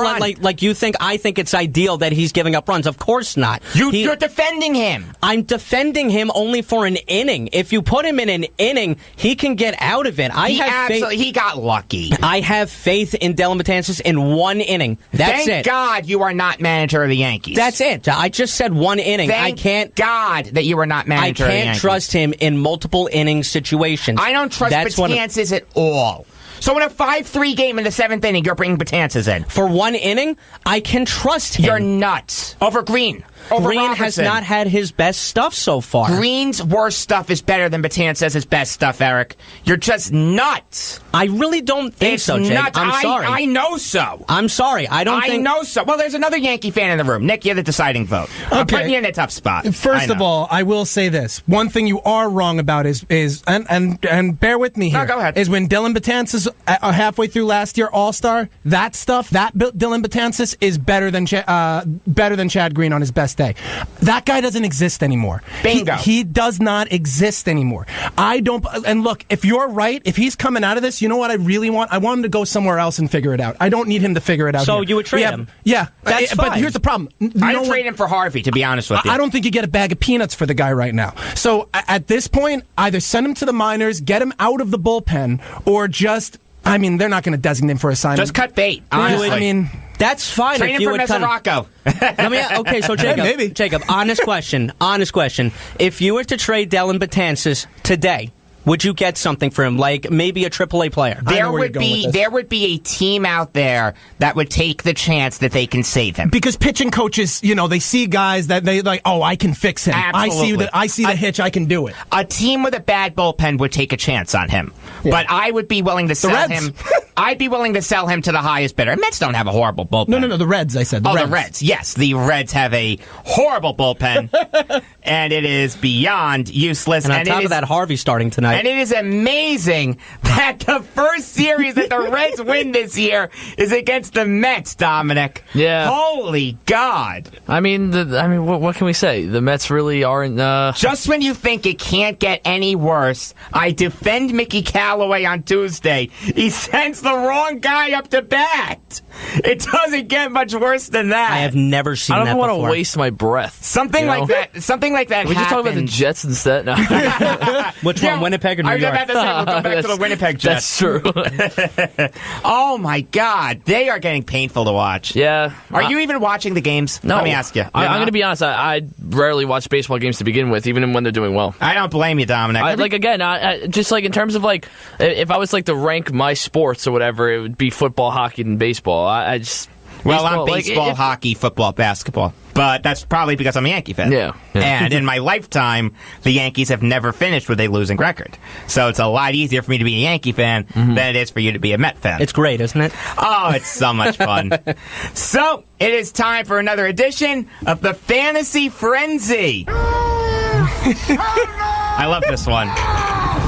like you think I think it's ideal that he's giving up runs. Of course not. You're defending him. I'm defending him only for an inning. If you put him in an inning, he can get out of it. He got lucky. I have faith in Dellin Betances in one inning. That's it. Thank God you are not manager of the Yankees. That's it. I just said one inning. Thank God that you are not manager of the Yankees. I can't trust him in multiple inning situations. I don't trust Betances at all. So in a 5-3 game in the 7th inning, you're bringing Betances in. For one inning, I can trust him. You're nuts. Over Green. Green has not had his best stuff so far. Green's worst stuff is better than Betances' best stuff, Eric. You're just nuts. I really don't think so, Jake. Nuts. I'm sorry. I know so. I'm sorry. I know so. Well, there's another Yankee fan in the room. Nick, you're the deciding vote. Okay. Put me in a tough spot. First of all, I will say this. One thing you are wrong about is and bear with me here. No, go ahead. Is when Dellin Betances halfway through last year All-Star, that Dellin Betances is better than Chad Green on his best day. That guy doesn't exist anymore. Bingo. He does not exist anymore. And look, if you're right, if he's coming out of this, you know what I really want? I want him to go somewhere else and figure it out. I don't need him to figure it out. So here. you would trade him? Yeah. That's fine. But here's the problem. I'd trade him for Harvey, to be honest with you. I don't think you get a bag of peanuts for the guy right now. So at this point, either send him to the minors, get him out of the bullpen, or just, they're not going to designate him for assignment. Just cut bait, honestly. That's fine. Train him for Mesoraco. Okay, so Jacob, maybe. Jacob, honest question. If you were to trade Dellin Betances today, would you get something for him, like maybe a AAA player? There would be a team out there that would take the chance that they can save him. Because pitching coaches, they see guys that they like, I can fix him. Absolutely. I see the hitch, I can do it. A team with a bad bullpen would take a chance on him. Yeah. But I would be willing to sell him. I'd be willing to sell him to the highest bidder. Mets don't have a horrible bullpen. No, the Reds, I said. The Reds. Yes, the Reds have a horrible bullpen, and it is beyond useless. And on top of that, Harvey starting tonight. And it is amazing that the first series that the Reds win this year is against the Mets, Dominic. Yeah. Holy God. What can we say? The Mets really aren't... Just when you think it can't get any worse, I defend Mickey Callaway on Tuesday. He sends the wrong guy up to bat. It doesn't get much worse than that. I have never seen that before. I don't want to waste my breath. Something like that We just talk about the Jets instead? No. Which one, Winnipeg or New York? I was about to say, we'll go back to the Winnipeg Jets. That's true. Oh, my God. They are getting painful to watch. Yeah. Are you even watching the games? No. Let me ask you. I'm going to be honest. I rarely watch baseball games to begin with, even when they're doing well. I don't blame you, Dominic. Just like in terms of like, if I was like to rank my sports or whatever, it would be football, hockey, and baseball. I'm baseball, hockey, football, basketball. But that's probably because I'm a Yankee fan. Yeah. And in my lifetime, the Yankees have never finished with a losing record. So it's a lot easier for me to be a Yankee fan than it is for you to be a Met fan. It's great, isn't it? Oh, it's so much fun. So it is time for another edition of the Fantasy Frenzy. I love this one.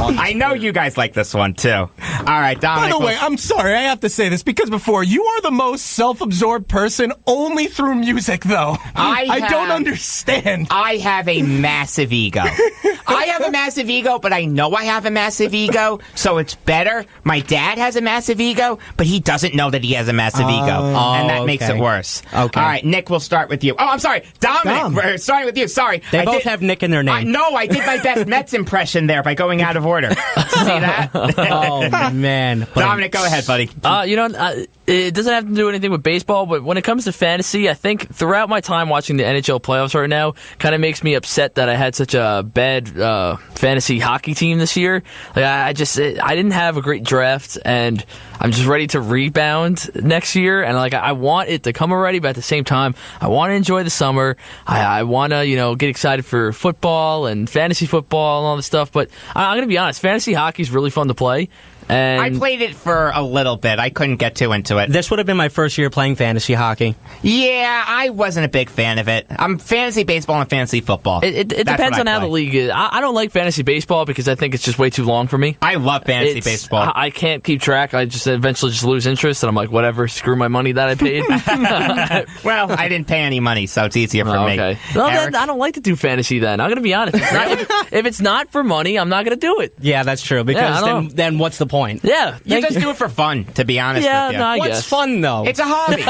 I know you guys like this one, too. All right, Dominic. By the way, I'm sorry, I have to say this, because before, you are the most self-absorbed person only through music, though. I don't understand. I have a massive ego. I have a massive ego, but I know I have a massive ego, so it's better. My dad has a massive ego, but he doesn't know that he has a massive ego, and that makes it worse. Okay. All right, Nick, we'll start with you. Oh, I'm sorry. Dominic, we're starting with you. Sorry. They both have Nick in their name. I did my best Mets impression there by going out of order. See that? Oh, man. Dominic, go ahead, buddy. It doesn't have to do anything with baseball, but when it comes to fantasy, I think throughout my time watching the NHL playoffs right now, kind of makes me upset that I had such a bad fantasy hockey team this year. Like I didn't have a great draft, and I'm just ready to rebound next year. And like I want it to come already, but at the same time, I want to enjoy the summer. I want to get excited for football and fantasy football and all this stuff. But I'm going to be honest, fantasy hockey is really fun to play. And I played it for a little bit. I couldn't get too into it. This would have been my first year playing fantasy hockey. Yeah, I wasn't a big fan of it. I'm fantasy baseball and fantasy football. It depends on how the league is. I don't like fantasy baseball because I think it's just way too long for me. I love fantasy baseball. I can't keep track. I just eventually just lose interest, and I'm like, whatever, screw my money that I paid. Well, I didn't pay any money, so it's easier for me. Okay. Well, then I don't like to do fantasy then. I'm going to be honest. If it's not for money, I'm not going to do it. Yeah, that's true. Because then what's the point. Yeah. You just do it for fun, to be honest Yeah, with you. no, I What's guess. fun, though? It's a hobby.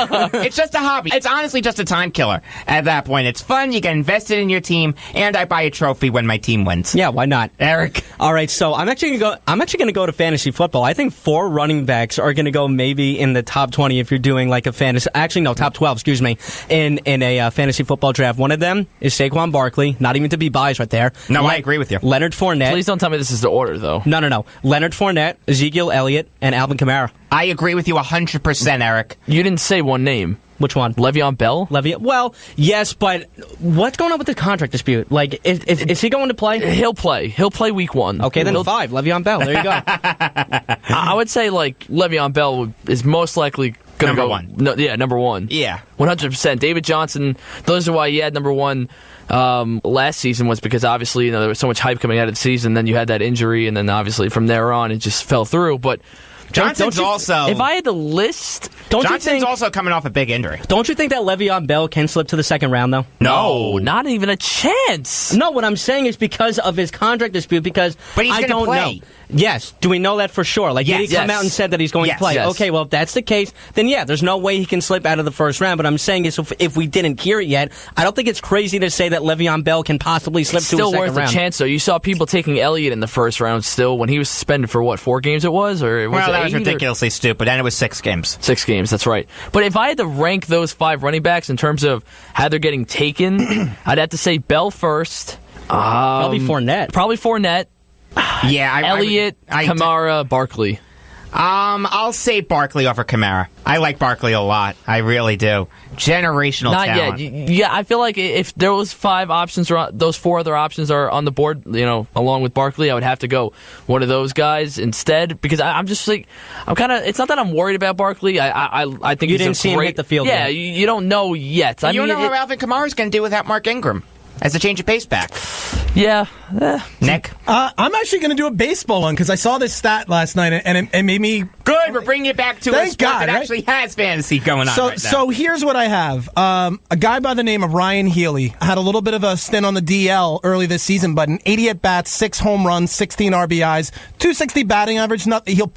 It's just a hobby. It's honestly just a time killer at that point. It's fun. You get invested in your team, and I buy a trophy when my team wins. Yeah, why not? Eric. All right, so I'm actually gonna go to fantasy football. I think 4 running backs are gonna go maybe in the top 20 if you're doing like a fantasy. Actually, no, top 12. Excuse me. In a fantasy football draft, one of them is Saquon Barkley. Not even to be biased, right there. No, I agree with you. Leonard Fournette. Please don't tell me this is the order, though. No. Leonard Fournette, Ezekiel Elliott, and Alvin Kamara. I agree with you 100%, Eric. You didn't say one name. Which one? Le'Veon Bell? Well, yes, but what's going on with the contract dispute? Like, is he going to play? He'll play. He'll play week 1. Okay, then 5. Le'Veon Bell. There you go. I would say, like, Le'Veon Bell is most likely going to Number go. one. No, yeah, number 1. Yeah. 100%. David Johnson, those are why he had number 1 last season, was because obviously, there was so much hype coming out of the season, then you had that injury, and then obviously from there on it just fell through. But Johnson's also... if I had to list... Johnson's also coming off a big injury. Don't you think that Le'Veon Bell can slip to the second round, though? No. Not even a chance. No, what I'm saying is because of his contract dispute, because But he's I gonna don't play. know. Yes. Do we know that for sure? Like, did he come Yes. out and said that he's going Yes. to play? Yes. Okay, well, if that's the case, then yeah, there's no way he can slip out of the first round. But I'm saying is if we didn't hear it yet, I don't think it's crazy to say that Le'Veon Bell can possibly slip It's to a still second worth round. a chance, though. You saw people taking Elliott in the first round still when he was suspended for, what, 4 games it was? Or was Well, it that was 8 or- ridiculously stupid, and it was 6 games. 6 games, that's right. But if I had to rank those 5 running backs in terms of how they're getting taken, I'd have to say Bell first. Probably Fournette. Probably Fournette, Yeah, Elliott, Kamara, Barkley. I'll say Barkley over Kamara. I like Barkley a lot. I really do. Generational Not talent. yet. Yeah, I feel like if those 5 options or those 4 other options are on the board, along with Barkley, I would have to go one of those guys instead, because I'm just like, I'm kind of. It's not that I'm worried about Barkley. I think You he's didn't see him great, hit the field Yeah, yet. you don't know yet. You don't know how Alvin Kamara's going to do without Mark Ingram as a change of pace back. Yeah. Nick? I'm actually going to do a baseball one because I saw this stat last night and it made me. Good, we're bringing it back to a Thank sport God, that right? actually has fantasy going on So, right now. so here's what I have. A guy by the name of Ryan Healy had a little bit of a stint on the DL early this season, but an 80 at-bats, 6 home runs, 16 RBIs, 260 batting average.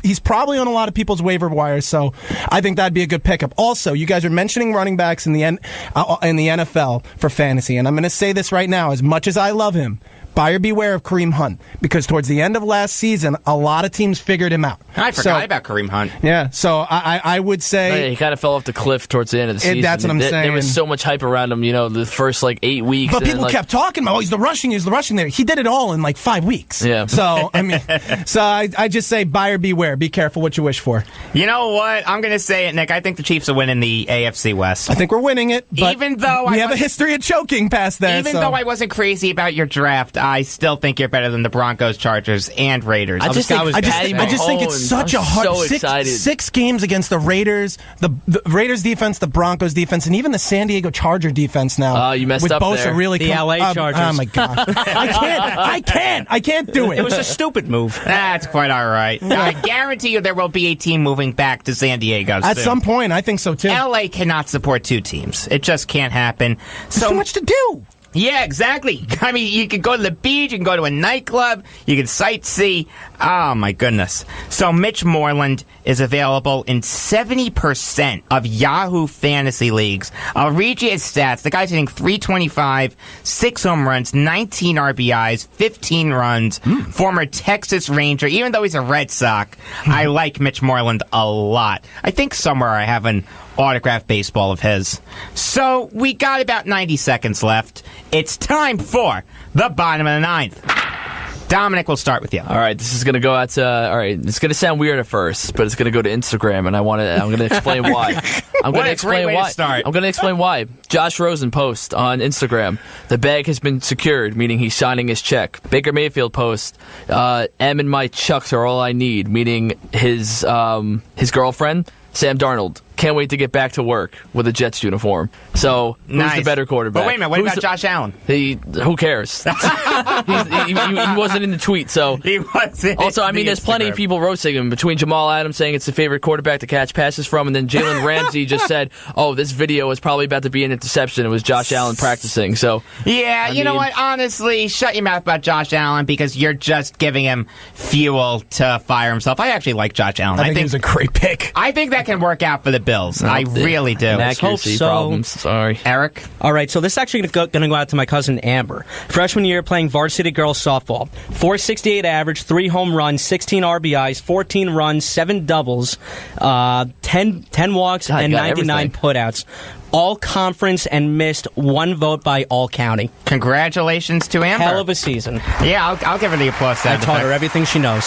He's probably on a lot of people's waiver wires, so I think that'd be a good pickup. Also, you guys are mentioning running backs in the NFL for fantasy, and I'm going to say this right now. As much as I love him, buyer beware of Kareem Hunt, because towards the end of last season, a lot of teams figured him out. I forgot about Kareem Hunt. Yeah, so I would say... Yeah, he kind of fell off the cliff towards the end of the season. That's what I'm There saying. was so much hype around him, the first 8 weeks. But and people then, kept talking about, he's the rushing there. He did it all in 5 weeks. Yeah. So, I just say buyer beware. Be careful what you wish for. You know what? I'm going to say it, Nick. I think the Chiefs are winning the AFC West. I think we're winning it. But Even though we I have a was- history of choking past there. Even so. though I wasn't crazy about your draft, I still think you're better than the Broncos, Chargers, and Raiders. I just think I just think it's such a hard so excited. six games against the Raiders, the Raiders defense, the Broncos defense, and even the San Diego Charger defense now. You messed with up Bosa there. really The LA Chargers. Oh my god, I can't do it. It was a stupid move. That's quite all right. I guarantee you there will be a team moving back to San Diego At soon. some point, I think so too. LA cannot support 2 teams. It just can't happen. There's too much to do. Yeah, exactly. I mean, you could go to the beach, you can go to a nightclub, you can sightsee. Oh, my goodness. So Mitch Moreland is available in 70% of Yahoo fantasy leagues. I'll read you his stats. The guy's hitting .325, 6 home runs, 19 RBIs, 15 runs, former Texas Ranger. Even though he's a Red Sox, I like Mitch Moreland a lot. I think somewhere I have an autographed baseball of his. So we got about 90 seconds left. It's time for the bottom of the 9th. Dominic, we'll start with you. All right, this is going to go out to... All right, it's going to sound weird at first, but it's going to go to Instagram, and I'm going to explain why. I'm going to explain great way why. to start. I'm going to explain why. Josh Rosen post on Instagram. The bag has been secured, meaning he's signing his check. Baker Mayfield post. M and my chucks are all I need, meaning his girlfriend, Sam Darnold. can't wait to get back to work with a Jets uniform. So, who's the better quarterback? But wait a minute, what about Josh Allen? Who cares? he wasn't in the tweet, so. He wasn't. Also, I mean, there's plenty of people roasting him, between Jamal Adams saying it's the favorite quarterback to catch passes from, and then Jalen Ramsey just said, oh, this video is probably about to be an interception. It was Josh Allen practicing, so. Yeah, you know what? Honestly, shut your mouth about Josh Allen because you're just giving him fuel to fire himself. I actually like Josh Allen. I think he was a great pick. I think that can work out for the Bills. I really do. Accuracy problems. Sorry. Eric? All right, so this is actually going to go out to my cousin Amber. Freshman year playing varsity girls softball. 468 average, 3 home runs, 16 RBIs, 14 runs, 7 doubles, 10 walks, and 99 putouts. All conference and missed 1 vote by all county. Congratulations to Amber. Hell of a season. Yeah, I'll give her the applause. I taught her everything she knows.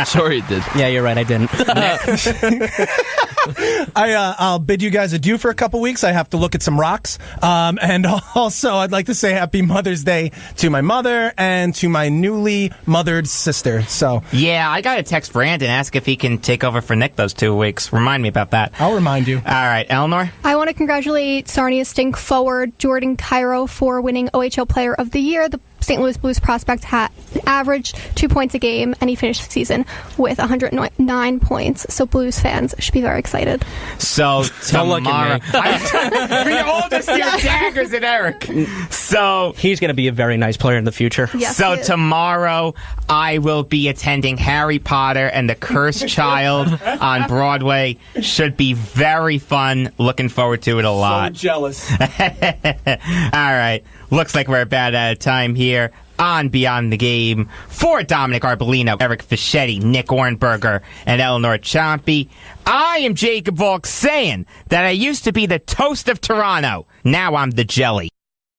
Sorry, it did. Yeah, you're right, I didn't. I'll bid you guys adieu for a couple weeks. I have to look at some rocks. And also, I'd like to say Happy Mother's Day to my mother and to my newly mothered sister. So yeah, I got to text Brandon, ask if he can take over for Nick those 2 weeks. Remind me about that. I'll remind you. All right, Eleanor? I want to congratulate Sarnia Stink forward Jordan Cairo for winning OHL Player of the Year. The St. Louis Blues prospect averaged 2 points a game, and he finished the season with 109 points. So Blues fans should be very excited. So tomorrow, we all just hear daggers at Eric. So he's going to be a very nice player in the future. Yes, so tomorrow, I will be attending Harry Potter and the Cursed Child on Broadway. Should be very fun. Looking forward to it a lot. So jealous. All right. Looks like we're about out of time here on Beyond the Game. For Dominic Arbolino, Eric Fischetti, Nick Ornberger, and Eleanor Chompy, I am Jacob Volk saying that I used to be the toast of Toronto. Now I'm the jelly.